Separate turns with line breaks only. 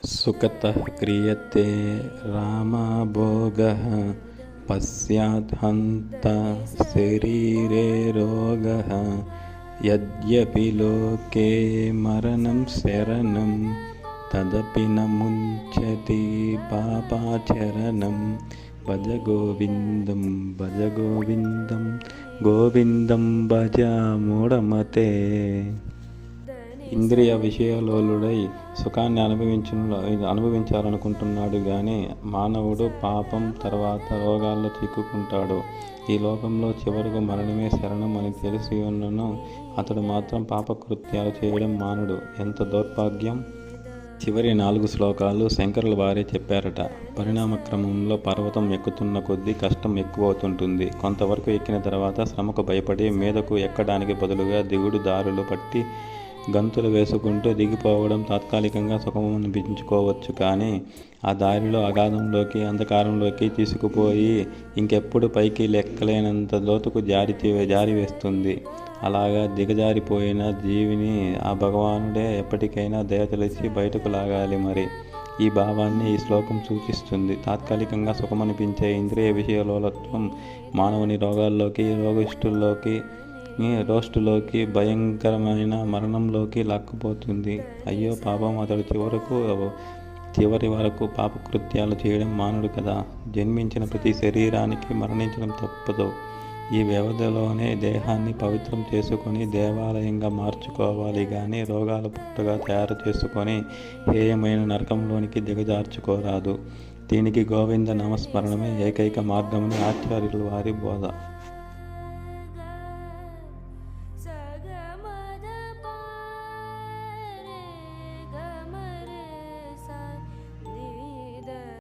सुखतः क्रियते रामभोगः पश्चात् हन्ता शरीरे रोगः। यद्यपि लोके मरणं शरणं तदपि न मुञ्चति पापाचरणं। भज गोविन्दं भज गोविन्दं गोविन्दं भज మూఢమతే. ఇంద్రియ విషయలోలుడై సుఖాన్ని అనుభవించాలనుకుంటున్నాడు కానీ మానవుడు పాపం తర్వాత రోగాల్లో చిక్కుకుంటాడు. ఈ లోకంలో చివరకు మరణమే శరణం అని తెలిసి ఉన్నను అతడు మాత్రం పాపకృత్యాలు చేయడం మానడు. ఎంత దౌర్భాగ్యం! చివరి 4 శ్లోకాలు శంకరుల వారే చెప్పారట. పరిణామక్రమంలో పర్వతం ఎక్కుతున్న కొద్దీ కష్టం ఎక్కువవుతుంటుంది. కొంతవరకు ఎక్కిన తర్వాత శ్రమకు భయపడి మీదకు ఎక్కడానికి బదులుగా దిగుడు దారులు పట్టి గంతులు వేసుకుంటూ దిగిపోవడం తాత్కాలికంగా సుఖం అనిపించుకోవచ్చు, కానీ ఆ దారిలో అగాధంలోకి అంధకారంలోకి తీసుకుపోయి ఇంకెప్పుడు పైకి లెక్కలేనంత లోతుకు జారి వేస్తుంది. అలాగా దిగజారిపోయిన జీవిని ఆ భగవానుడే ఎప్పటికైనా దయతలిచి బయటకు లాగాలి. మరి ఈ భావాన్ని ఈ శ్లోకం సూచిస్తుంది. తాత్కాలికంగా సుఖమనిపించే ఇంద్రియ విషయలోలత్వం మానవుని రోగాల్లోకి, రోస్టులోకి, భయంకరమైన మరణంలోకి లాక్కుపోతుంది. అయ్యో పాపం! అతడు చివరి వరకు పాపకృత్యాలు చేయడం మానడు కదా. జన్మించిన ప్రతి శరీరానికి మరణించడం తప్పదు. ఈ వ్యవధిలోనే దేహాన్ని పవిత్రం చేసుకొని దేవాలయంగా మార్చుకోవాలి కానీ రోగాల పుట్టగా తయారు చేసుకొని హేయమైన నరకంలోనికి దిగజార్చుకోరాదు. దీనికి గోవింద నామస్మరణమే ఏకైక మార్గమని ఆచార్యుల వారి బోధ.